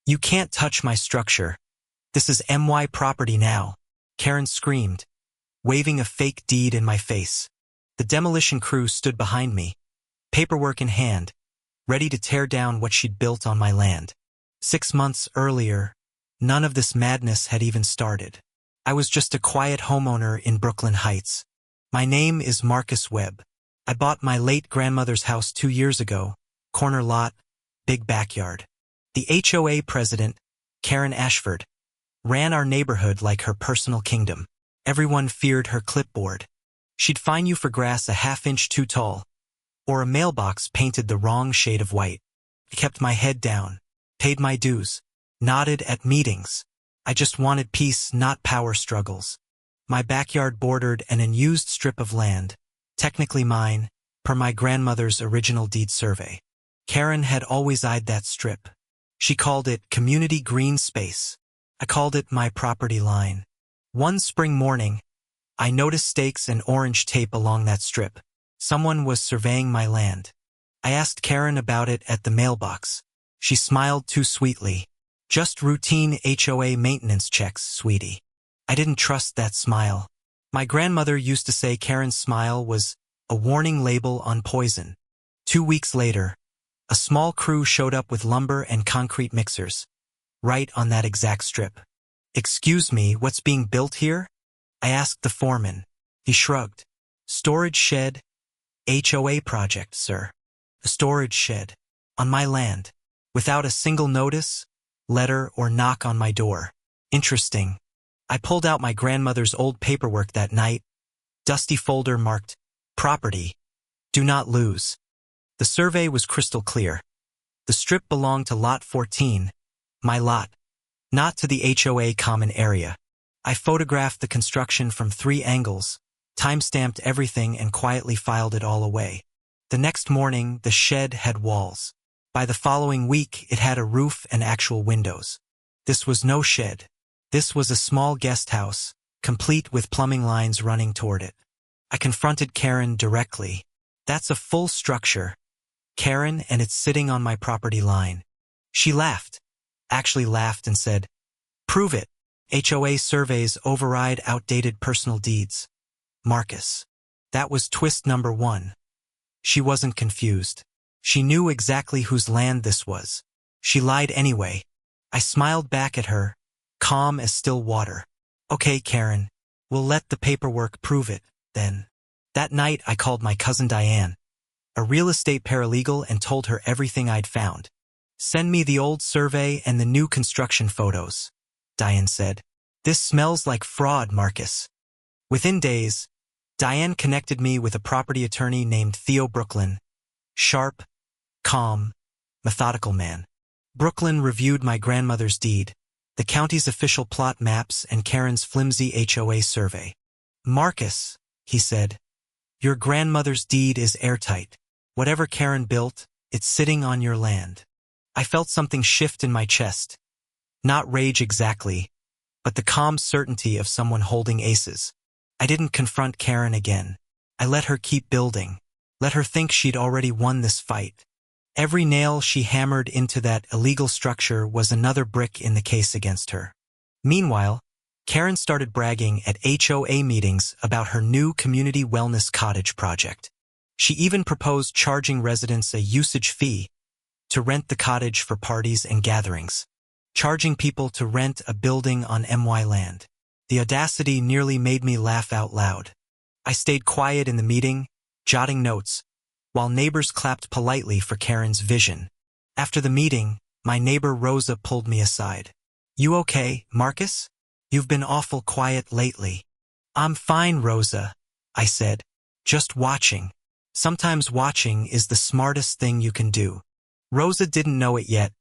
"You can't touch my structure. This is MY property now," Karen screamed, waving a fake deed in my face. The demolition crew stood behind me, paperwork in hand, ready to tear down what she'd built on my land. 6 months earlier, none of this madness had even started. I was just a quiet homeowner in Brooklyn Heights. My name is Marcus Webb. I bought my late grandmother's house 2 years ago, corner lot, big backyard. The HOA president, Karen Ashford, ran our neighborhood like her personal kingdom. Everyone feared her clipboard. She'd fine you for grass a half-inch too tall, or a mailbox painted the wrong shade of white. I kept my head down, paid my dues, nodded at meetings. I just wanted peace, not power struggles. My backyard bordered an unused strip of land, technically mine, per my grandmother's original deed survey. Karen had always eyed that strip. She called it community green space. I called it my property line. One spring morning, I noticed stakes and orange tape along that strip. Someone was surveying my land. I asked Karen about it at the mailbox. She smiled too sweetly. "Just routine HOA maintenance checks, sweetie." I didn't trust that smile. My grandmother used to say Karen's smile was a warning label on poison. 2 weeks later, a small crew showed up with lumber and concrete mixers, right on that exact strip. "Excuse me, what's being built here?" I asked the foreman. He shrugged. "Storage shed, HOA project, sir." A storage shed, on my land, without a single notice, letter, or knock on my door. Interesting. I pulled out my grandmother's old paperwork that night, dusty folder marked, "Property. Do not lose." The survey was crystal clear. The strip belonged to Lot 14, my lot, not to the HOA common area. I photographed the construction from 3 angles, time-stamped everything, and quietly filed it all away. The next morning, the shed had walls. By the following week, it had a roof and actual windows. This was no shed. This was a small guest house, complete with plumbing lines running toward it. I confronted Karen directly. "That's a full structure, Karen, and it's sitting on my property line." She laughed, actually laughed, and said, "Prove it. HOA surveys override outdated personal deeds." Marcus. That was twist number 1. She wasn't confused. She knew exactly whose land this was. She lied anyway. I smiled back at her, calm as still water. "Okay, Karen, we'll let the paperwork prove it, then." That night I called my cousin Diane, a real estate paralegal, and told her everything I'd found. "Send me the old survey and the new construction photos," Diane said. "This smells like fraud, Marcus." Within days, Diane connected me with a property attorney named Theo Brooklyn. Sharp, calm, methodical man. Brooklyn reviewed my grandmother's deed, the county's official plot maps, and Karen's flimsy HOA survey. "Marcus," he said, "your grandmother's deed is airtight. Whatever Karen built, it's sitting on your land." I felt something shift in my chest. Not rage exactly, but the calm certainty of someone holding aces. I didn't confront Karen again. I let her keep building. Let her think she'd already won this fight. Every nail she hammered into that illegal structure was another brick in the case against her. Meanwhile, Karen started bragging at HOA meetings about her new community wellness cottage project. She even proposed charging residents a usage fee to rent the cottage for parties and gatherings. Charging people to rent a building on MY land. The audacity nearly made me laugh out loud. I stayed quiet in the meeting, jotting notes, while neighbors clapped politely for Karen's vision. After the meeting, my neighbor Rosa pulled me aside. "You okay, Marcus? You've been awful quiet lately." "I'm fine, Rosa," I said. "Just watching. Sometimes watching is the smartest thing you can do." Rosa didn't know it yet,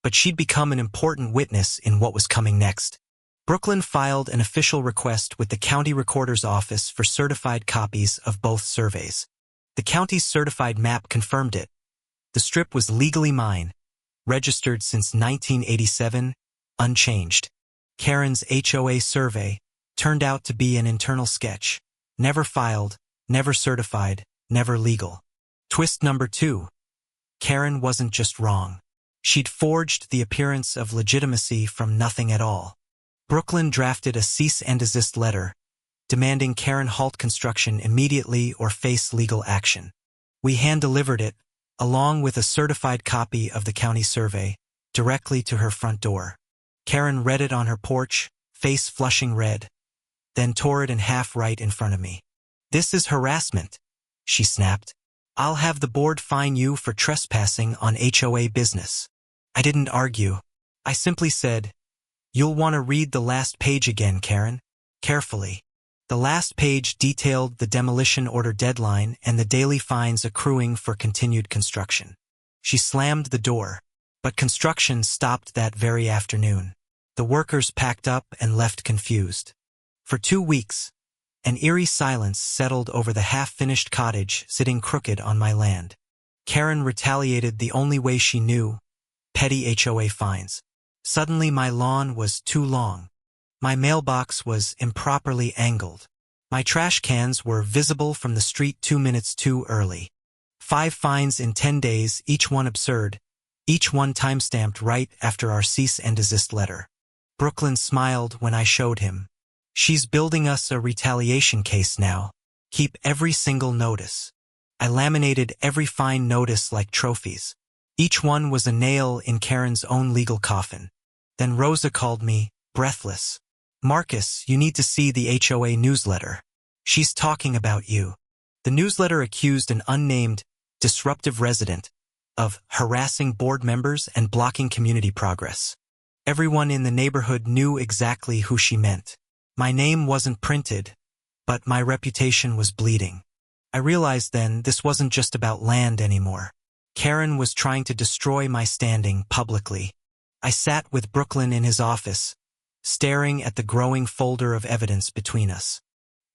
but she'd become an important witness in what was coming next. Brooklyn filed an official request with the county recorder's office for certified copies of both surveys. The county's certified map confirmed it. The strip was legally mine, registered since 1987, unchanged. Karen's HOA survey turned out to be an internal sketch. Never filed, never certified, never legal. Twist number 2. Karen wasn't just wrong. She'd forged the appearance of legitimacy from nothing at all. Brooklyn drafted a cease and desist letter, demanding Karen halt construction immediately or face legal action. We hand-delivered it, along with a certified copy of the county survey, directly to her front door. Karen read it on her porch, face flushing red, then tore it in half right in front of me. "This is harassment," she snapped. "I'll have the board fine you for trespassing on HOA business." I didn't argue. I simply said, "You'll want to read the last page again, Karen, carefully." The last page detailed the demolition order deadline and the daily fines accruing for continued construction. She slammed the door, but construction stopped that very afternoon. The workers packed up and left confused. For 2 weeks, an eerie silence settled over the half-finished cottage sitting crooked on my land. Karen retaliated the only way she knew: petty HOA fines. Suddenly my lawn was too long. My mailbox was improperly angled. My trash cans were visible from the street 2 minutes too early. 5 fines in 10 days, each one absurd, each one time-stamped right after our cease and desist letter. Brooklyn smiled when I showed him. "She's building us a retaliation case now. Keep every single notice." I laminated every fine notice like trophies. Each one was a nail in Karen's own legal coffin. Then Rosa called me, breathless. "Marcus, you need to see the HOA newsletter. She's talking about you." The newsletter accused an unnamed, disruptive resident of harassing board members and blocking community progress. Everyone in the neighborhood knew exactly who she meant. My name wasn't printed, but my reputation was bleeding. I realized then this wasn't just about land anymore. Karen was trying to destroy my standing publicly. I sat with Brooklyn in his office, staring at the growing folder of evidence between us.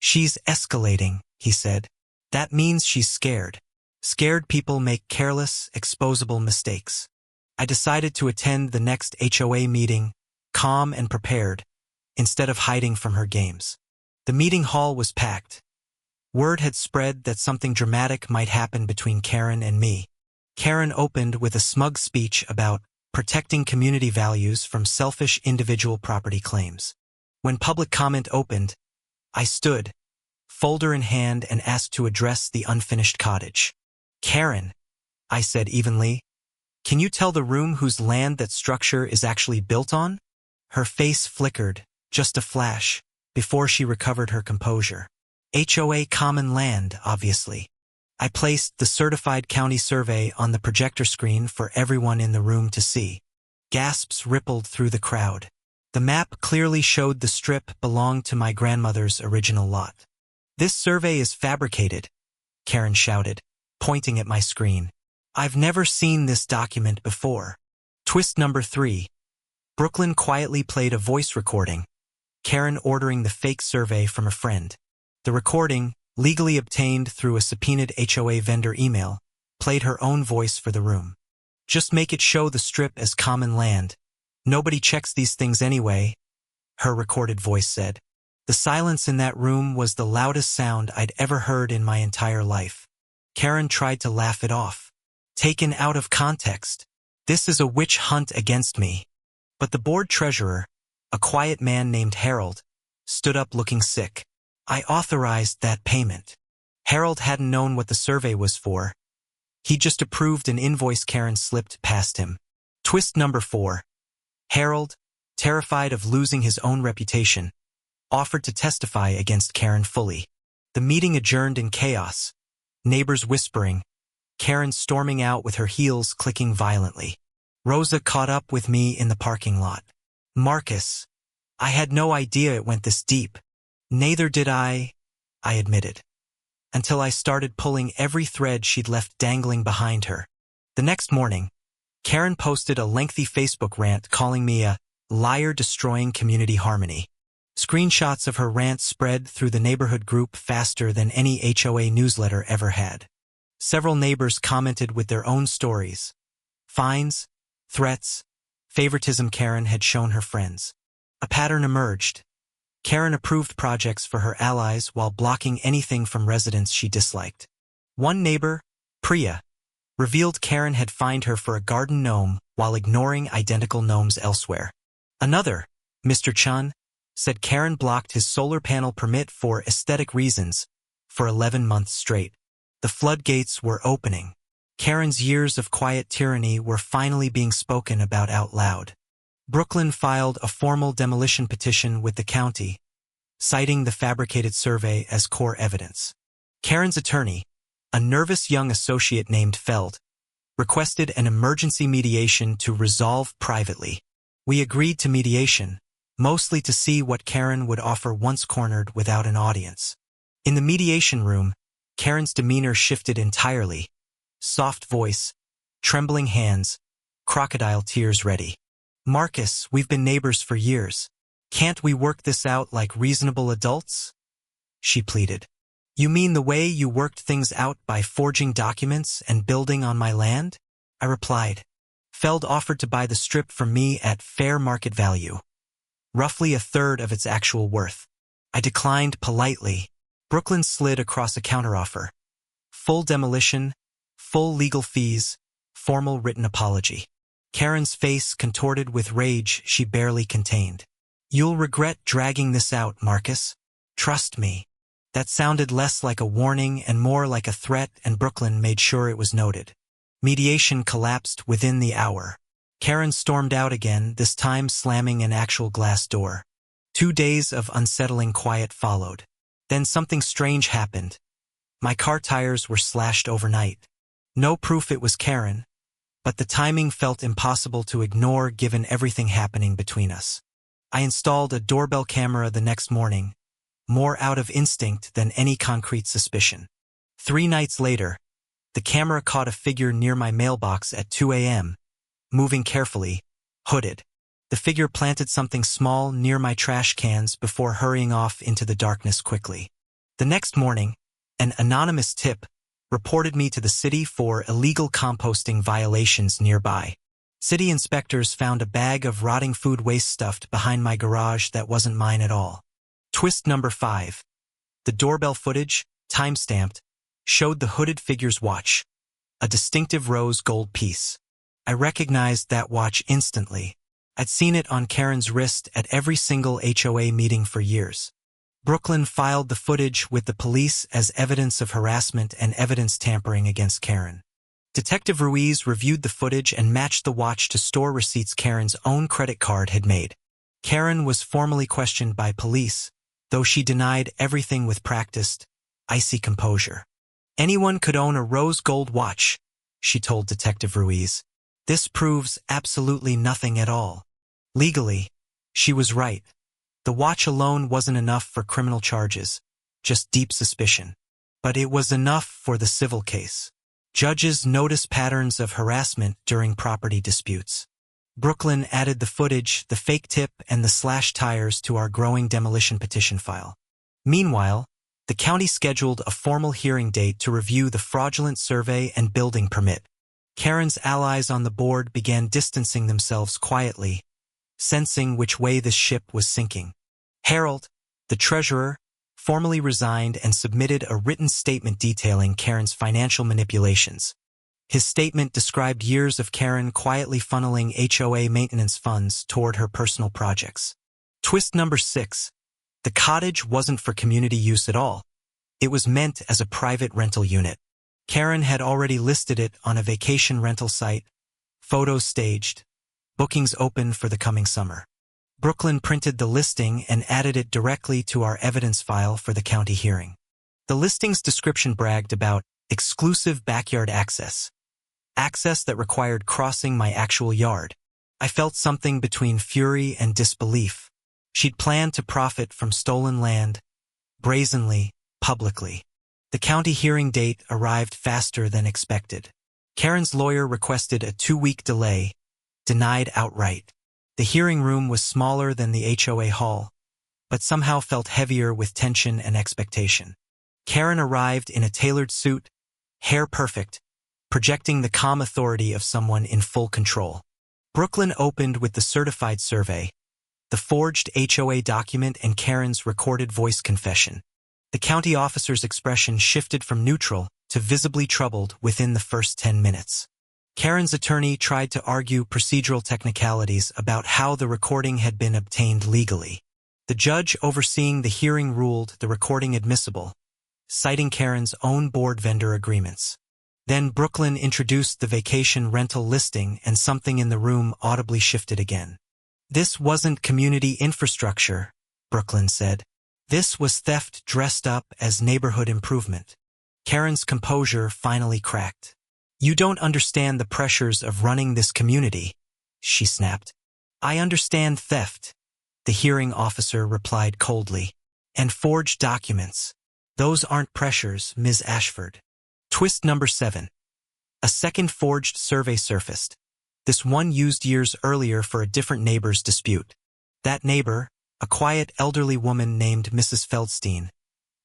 "She's escalating," he said. "That means she's scared. Scared people make careless, exposable mistakes." I decided to attend the next HOA meeting, calm and prepared, instead of hiding from her games. The meeting hall was packed. Word had spread that something dramatic might happen between Karen and me. Karen opened with a smug speech about protecting community values from selfish individual property claims. When public comment opened, I stood, folder in hand, and asked to address the unfinished cottage. "Karen," I said evenly, "can you tell the room whose land that structure is actually built on?" Her face flickered, just a flash, before she recovered her composure. "HOA common land, obviously." I placed the certified county survey on the projector screen for everyone in the room to see. Gasps rippled through the crowd. The map clearly showed the strip belonged to my grandmother's original lot. "This survey is fabricated," Karen shouted, pointing at my screen. "I've never seen this document before." Twist number 3. Brooklyn quietly played a voice recording, Karen ordering the fake survey from a friend. The recording, legally obtained through a subpoenaed HOA vendor email, played her own voice for the room. "Just make it show the strip as common land. Nobody checks these things anyway," her recorded voice said. The silence in that room was the loudest sound I'd ever heard in my entire life. Karen tried to laugh it off. "Taken out of context. This is a witch hunt against me." But the board treasurer, a quiet man named Harold, stood up looking sick. "I authorized that payment." Harold hadn't known what the survey was for. He just approved an invoice Karen slipped past him. Twist number 4. Harold, terrified of losing his own reputation, offered to testify against Karen fully. The meeting adjourned in chaos, neighbors whispering, Karen storming out with her heels clicking violently. Rosa caught up with me in the parking lot. "Marcus, I had no idea it went this deep." "Neither did I admitted, until I started pulling every thread she'd left dangling behind her. The next morning, Karen posted a lengthy Facebook rant calling me a liar destroying community harmony. Screenshots of her rant spread through the neighborhood group faster than any HOA newsletter ever had. Several neighbors commented with their own stories. Fines, threats, favoritism Karen had shown her friends. A pattern emerged. Karen approved projects for her allies while blocking anything from residents she disliked. One neighbor, Priya, revealed Karen had fined her for a garden gnome while ignoring identical gnomes elsewhere. Another, Mr. Chun, said Karen blocked his solar panel permit for aesthetic reasons for 11 months straight. The floodgates were opening. Karen's years of quiet tyranny were finally being spoken about out loud. Brooklyn filed a formal demolition petition with the county, citing the fabricated survey as core evidence. Karen's attorney, a nervous young associate named Feld, requested an emergency mediation to resolve privately. We agreed to mediation, mostly to see what Karen would offer once cornered without an audience. In the mediation room, Karen's demeanor shifted entirely. Soft voice, trembling hands, crocodile tears ready. "Marcus, we've been neighbors for years. Can't we work this out like reasonable adults?" she pleaded. "You mean the way you worked things out by forging documents and building on my land?" I replied. Feld offered to buy the strip from me at fair market value, roughly a third of its actual worth. I declined politely. Brooklyn slid across a counteroffer. Full demolition, full legal fees, formal written apology. Karen's face contorted with rage she barely contained. "You'll regret dragging this out, Marcus. Trust me." That sounded less like a warning and more like a threat, and Brooklyn made sure it was noted. Mediation collapsed within the hour. Karen stormed out again, this time slamming an actual glass door. 2 days of unsettling quiet followed. Then something strange happened. My car tires were slashed overnight. No proof it was Karen, but the timing felt impossible to ignore given everything happening between us. I installed a doorbell camera the next morning, more out of instinct than any concrete suspicion. 3 nights later, the camera caught a figure near my mailbox at 2 a.m., moving carefully, hooded. The figure planted something small near my trash cans before hurrying off into the darkness quickly. The next morning, an anonymous tip reported me to the city for illegal composting violations nearby. City inspectors found a bag of rotting food waste stuffed behind my garage that wasn't mine at all. Twist number 5. The doorbell footage, time-stamped, showed the hooded figure's watch, a distinctive rose gold piece. I recognized that watch instantly. I'd seen it on Karen's wrist at every single HOA meeting for years. Brooklyn filed the footage with the police as evidence of harassment and evidence tampering against Karen. Detective Ruiz reviewed the footage and matched the watch to store receipts Karen's own credit card had made. Karen was formally questioned by police, though she denied everything with practiced, icy composure. "Anyone could own a rose gold watch," she told Detective Ruiz. "This proves absolutely nothing at all." Legally, she was right. The watch alone wasn't enough for criminal charges, just deep suspicion. But it was enough for the civil case. Judges noticed patterns of harassment during property disputes. Brooklyn added the footage, the fake tip, and the slashed tires to our growing demolition petition file. Meanwhile, the county scheduled a formal hearing date to review the fraudulent survey and building permit. Karen's allies on the board began distancing themselves quietly, sensing which way this ship was sinking. Harold, the treasurer, formally resigned and submitted a written statement detailing Karen's financial manipulations. His statement described years of Karen quietly funneling HOA maintenance funds toward her personal projects. Twist number 6. The cottage wasn't for community use at all. It was meant as a private rental unit. Karen had already listed it on a vacation rental site, photos staged, bookings open for the coming summer. Brooklyn printed the listing and added it directly to our evidence file for the county hearing. The listing's description bragged about exclusive backyard access that required crossing my actual yard. I felt something between fury and disbelief. She'd planned to profit from stolen land, brazenly, publicly. The county hearing date arrived faster than expected. Karen's lawyer requested a 2-week delay, denied outright. The hearing room was smaller than the HOA hall, but somehow felt heavier with tension and expectation. Karen arrived in a tailored suit, hair perfect, projecting the calm authority of someone in full control. Brooklyn opened with the certified survey, the forged HOA document, and Karen's recorded voice confession. The county officer's expression shifted from neutral to visibly troubled within the first 10 minutes. Karen's attorney tried to argue procedural technicalities about how the recording had been obtained legally. The judge overseeing the hearing ruled the recording admissible, citing Karen's own board vendor agreements. Then Brooklyn introduced the vacation rental listing and something in the room audibly shifted again. "This wasn't community infrastructure," Brooklyn said. "This was theft dressed up as neighborhood improvement." Karen's composure finally cracked. "You don't understand the pressures of running this community," she snapped. "I understand theft," the hearing officer replied coldly. "And forged documents. Those aren't pressures, Ms. Ashford." Twist number 7. A second forged survey surfaced. This one used years earlier for a different neighbor's dispute. That neighbor, a quiet elderly woman named Mrs. Feldstein,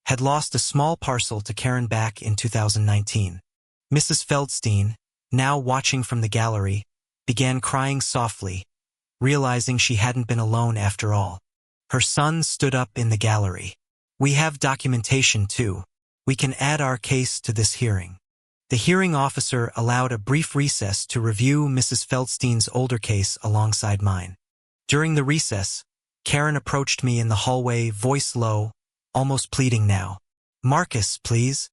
had lost a small parcel to Karen back in 2019. Mrs. Feldstein, now watching from the gallery, began crying softly, realizing she hadn't been alone after all. Her son stood up in the gallery. "We have documentation too. We can add our case to this hearing." The hearing officer allowed a brief recess to review Mrs. Feldstein's older case alongside mine. During the recess, Karen approached me in the hallway, voice low, almost pleading now. "Marcus, please.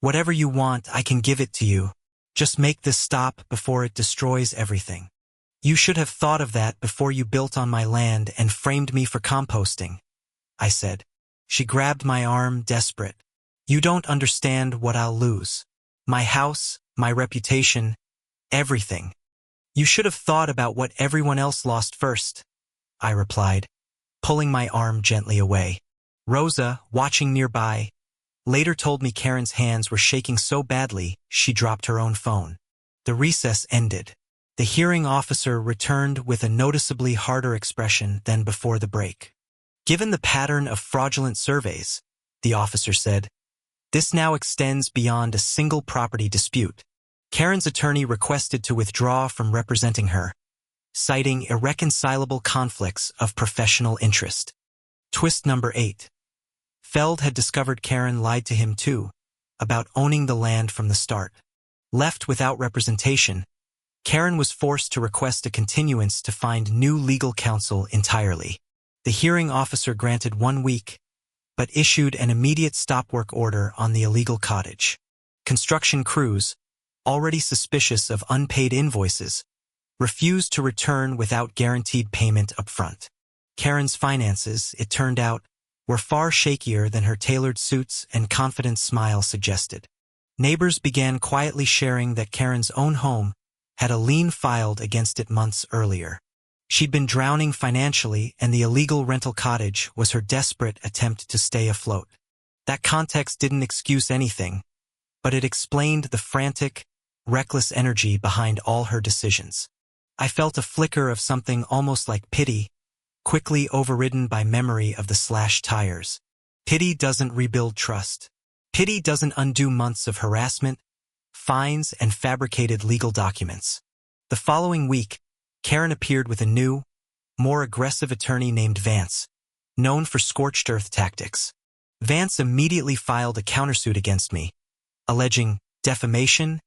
Whatever you want, I can give it to you. Just make this stop before it destroys everything. You should have thought of that before you built on my land and framed me for composting," I said. She grabbed my arm, desperate. "You don't understand what I'll lose. My house, my reputation, everything. You should have thought about what everyone else lost first," I replied, pulling my arm gently away. Rosa, watching nearby, later told me Karen's hands were shaking so badly she dropped her own phone. The recess ended. The hearing officer returned with a noticeably harder expression than before the break. "Given the pattern of fraudulent surveys," the officer said, "this now extends beyond a single property dispute." Karen's attorney requested to withdraw from representing her, citing irreconcilable conflicts of professional interest. Twist number 8. Feld had discovered Karen lied to him too, about owning the land from the start. Left without representation, Karen was forced to request a continuance to find new legal counsel entirely. The hearing officer granted 1 week, but issued an immediate stop work order on the illegal cottage. Construction crews, already suspicious of unpaid invoices, refused to return without guaranteed payment upfront. Karen's finances, it turned out, were far shakier than her tailored suits and confident smile suggested. Neighbors began quietly sharing that Karen's own home had a lien filed against it months earlier. She'd been drowning financially, and the illegal rental cottage was her desperate attempt to stay afloat. That context didn't excuse anything, but it explained the frantic, reckless energy behind all her decisions. I felt a flicker of something almost like pity, quickly overridden by memory of the slashed tires. Pity doesn't rebuild trust. Pity doesn't undo months of harassment, fines, and fabricated legal documents. The following week, Karen appeared with a new, more aggressive attorney named Vance, known for scorched earth tactics. Vance immediately filed a countersuit against me, alleging defamation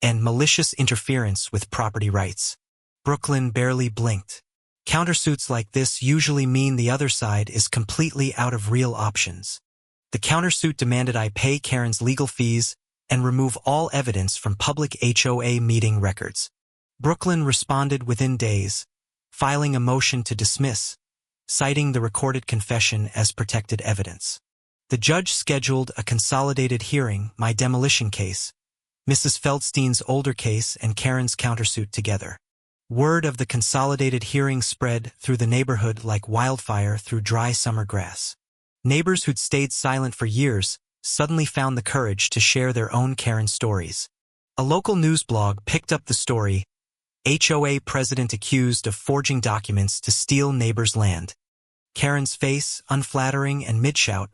and malicious interference with property rights. Brooklyn barely blinked. Countersuits like this usually mean the other side is completely out of real options. The countersuit demanded I pay Karen's legal fees and remove all evidence from public HOA meeting records. Brooklyn responded within days, filing a motion to dismiss, citing the recorded confession as protected evidence. The judge scheduled a consolidated hearing, my demolition case, Mrs. Feldstein's older case, and Karen's countersuit together. Word of the consolidated hearing spread through the neighborhood like wildfire through dry summer grass. Neighbors who'd stayed silent for years suddenly found the courage to share their own Karen stories. A local news blog picked up the story, HOA president accused of forging documents to steal neighbor's land. Karen's face, unflattering and mid-shout,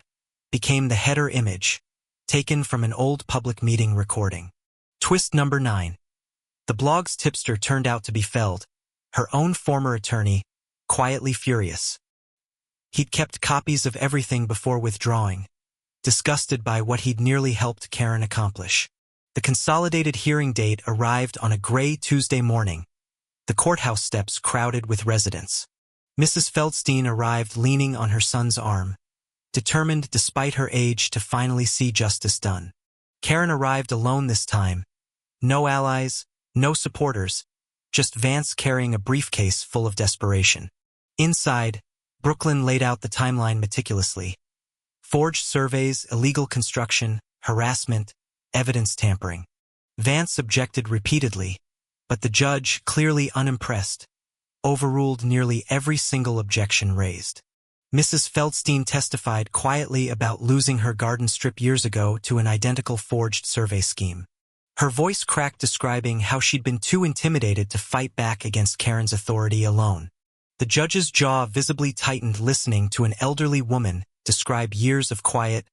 became the header image, taken from an old public meeting recording. Twist number 9. The blog's tipster turned out to be Feld, her own former attorney, quietly furious. He'd kept copies of everything before withdrawing, disgusted by what he'd nearly helped Karen accomplish. The consolidated hearing date arrived on a gray Tuesday morning, the courthouse steps crowded with residents. Mrs. Feldstein arrived leaning on her son's arm, determined despite her age to finally see justice done. Karen arrived alone this time. No allies, no supporters, just Vance carrying a briefcase full of desperation. Inside, Brooklyn laid out the timeline meticulously. Forged surveys, illegal construction, harassment, evidence tampering. Vance objected repeatedly, but the judge, clearly unimpressed, overruled nearly every single objection raised. Mrs. Feldstein testified quietly about losing her garden strip years ago to an identical forged survey scheme. Her voice cracked describing how she'd been too intimidated to fight back against Karen's authority alone. The judge's jaw visibly tightened listening to an elderly woman describe years of quiet,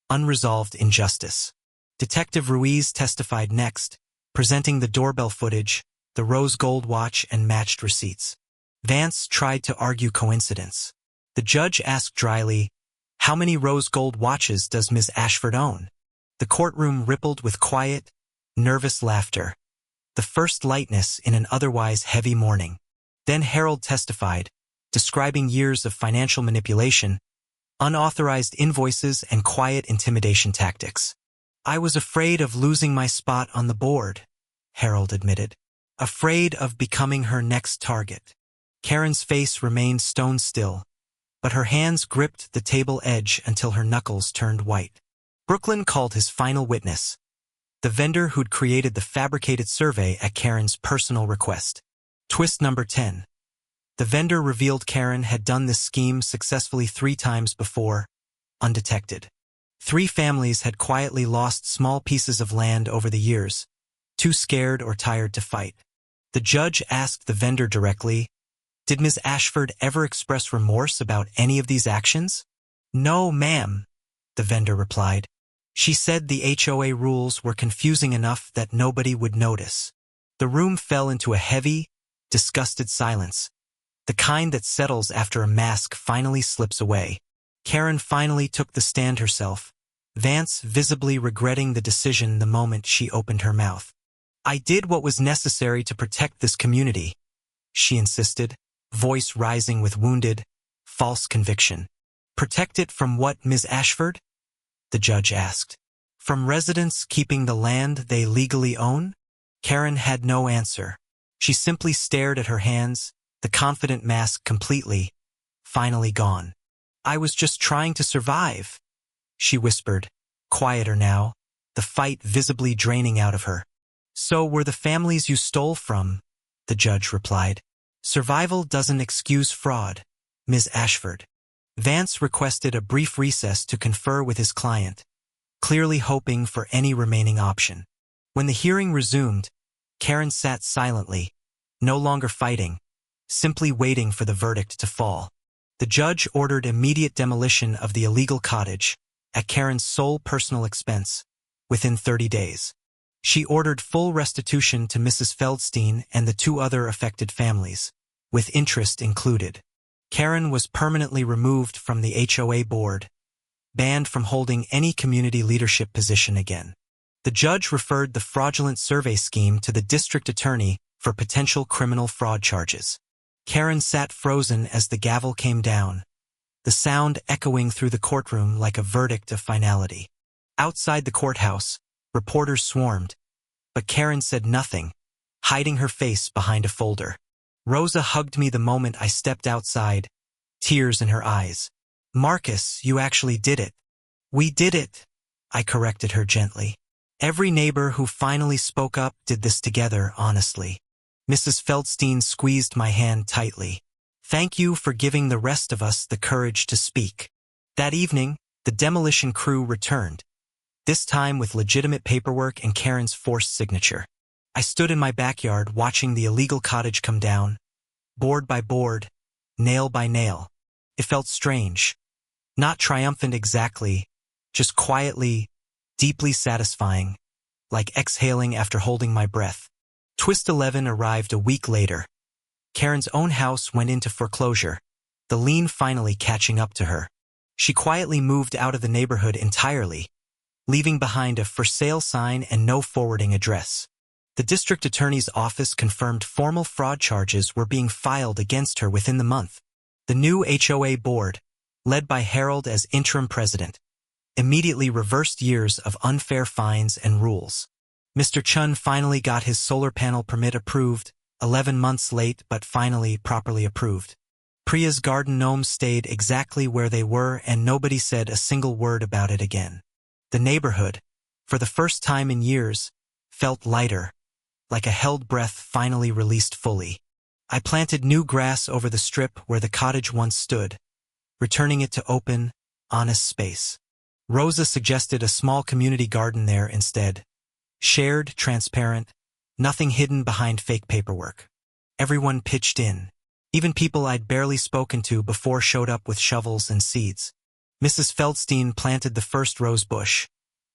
unresolved injustice. Detective Ruiz testified next, presenting the doorbell footage, the rose gold watch, and matched receipts. Vance tried to argue coincidence. The judge asked dryly, "How many rose gold watches does Ms. Ashford own?" The courtroom rippled with quiet, nervous laughter, the first lightness in an otherwise heavy morning. Then Harold testified, describing years of financial manipulation, unauthorized invoices, and quiet intimidation tactics. "I was afraid of losing my spot on the board," Harold admitted. "Afraid of becoming her next target." Karen's face remained stone still, but her hands gripped the table edge until her knuckles turned white. Brooklyn called his final witness, the vendor who'd created the fabricated survey at Karen's personal request. Twist number 10. The vendor revealed Karen had done this scheme successfully 3 times before, undetected. 3 families had quietly lost small pieces of land over the years, too scared or tired to fight. The judge asked the vendor directly, "Did Ms. Ashford ever express remorse about any of these actions?" "No, ma'am," the vendor replied. "She said the HOA rules were confusing enough that nobody would notice." The room fell into a heavy, disgusted silence, the kind that settles after a mask finally slips away. Karen finally took the stand herself, Vance visibly regretting the decision the moment she opened her mouth. "I did what was necessary to protect this community," she insisted, voice rising with wounded, false conviction. "Protect it from what, Ms. Ashford?" the judge asked. "From residents keeping the land they legally own?" Karen had no answer. She simply stared at her hands, the confident mask completely, finally gone. "I was just trying to survive," she whispered, quieter now, the fight visibly draining out of her. "So were the families you stole from," the judge replied. "Survival doesn't excuse fraud, Ms. Ashford." Vance requested a brief recess to confer with his client, clearly hoping for any remaining option. When the hearing resumed, Karen sat silently, no longer fighting, simply waiting for the verdict to fall. The judge ordered immediate demolition of the illegal cottage, at Karen's sole personal expense, within 30 days. She ordered full restitution to Mrs. Feldstein and the 2 other affected families, with interest included. Karen was permanently removed from the HOA board, banned from holding any community leadership position again. The judge referred the fraudulent survey scheme to the district attorney for potential criminal fraud charges. Karen sat frozen as the gavel came down, the sound echoing through the courtroom like a verdict of finality. Outside the courthouse, reporters swarmed, but Karen said nothing, hiding her face behind a folder. Rosa hugged me the moment I stepped outside, tears in her eyes. "Marcus, you actually did it." "We did it," I corrected her gently. "Every neighbor who finally spoke up did this together, honestly." Mrs. Feldstein squeezed my hand tightly. "Thank you for giving the rest of us the courage to speak." That evening, the demolition crew returned, this time with legitimate paperwork and Karen's forced signature. I stood in my backyard watching the illegal cottage come down, board by board, nail by nail. It felt strange. Not triumphant exactly, just quietly, deeply satisfying, like exhaling after holding my breath. Twist 11 arrived a week later. Karen's own house went into foreclosure, the lien finally catching up to her. She quietly moved out of the neighborhood entirely, leaving behind a for sale sign and no forwarding address. The district attorney's office confirmed formal fraud charges were being filed against her within the month. The new HOA board, led by Harold as interim president, immediately reversed years of unfair fines and rules. Mr. Chun finally got his solar panel permit approved, 11 months late but finally properly approved. Priya's garden gnomes stayed exactly where they were and nobody said a single word about it again. The neighborhood, for the first time in years, felt lighter, like a held breath finally released fully. I planted new grass over the strip where the cottage once stood, returning it to open, honest space. Rosa suggested a small community garden there instead. Shared, transparent, nothing hidden behind fake paperwork. Everyone pitched in. Even people I'd barely spoken to before showed up with shovels and seeds. Mrs. Feldstein planted the first rose bush,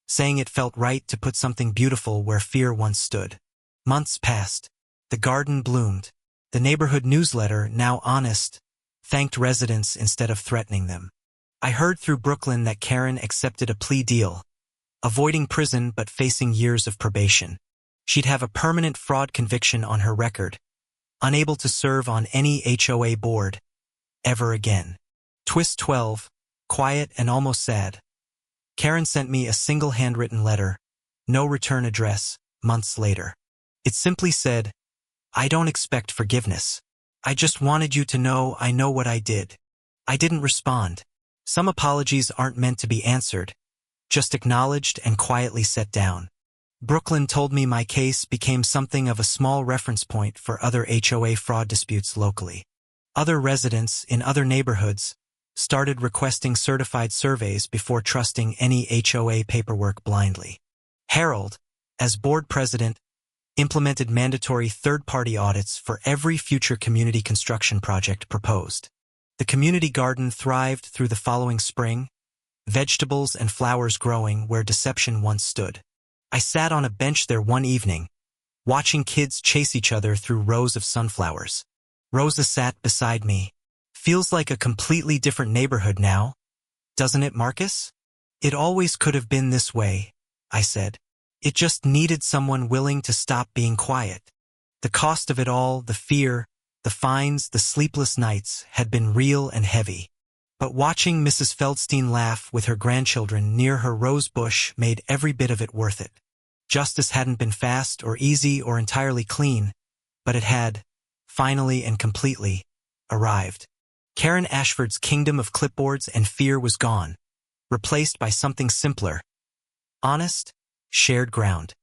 saying it felt right to put something beautiful where fear once stood. Months passed. The garden bloomed. The neighborhood newsletter, now honest, thanked residents instead of threatening them. I heard through Brooklyn that Karen accepted a plea deal, avoiding prison but facing years of probation. She'd have a permanent fraud conviction on her record, unable to serve on any HOA board ever again. Twist 12, quiet and almost sad. Karen sent me a single handwritten letter, no return address, months later. It simply said, "I don't expect forgiveness. I just wanted you to know I know what I did." I didn't respond. Some apologies aren't meant to be answered, just acknowledged and quietly set down. Brooklyn told me my case became something of a small reference point for other HOA fraud disputes locally. Other residents in other neighborhoods started requesting certified surveys before trusting any HOA paperwork blindly. Harold, as board president, implemented mandatory third-party audits for every future community construction project proposed. The community garden thrived through the following spring, vegetables and flowers growing where deception once stood. I sat on a bench there one evening, watching kids chase each other through rows of sunflowers. Rosa sat beside me. "Feels like a completely different neighborhood now, doesn't it, Marcus?" "It always could have been this way," I said. "It just needed someone willing to stop being quiet." The cost of it all, the fear, the fines, the sleepless nights, had been real and heavy. But watching Mrs. Feldstein laugh with her grandchildren near her rose bush made every bit of it worth it. Justice hadn't been fast or easy or entirely clean, but it had, finally and completely, arrived. Karen Ashford's kingdom of clipboards and fear was gone, replaced by something simpler. Honest, shared ground.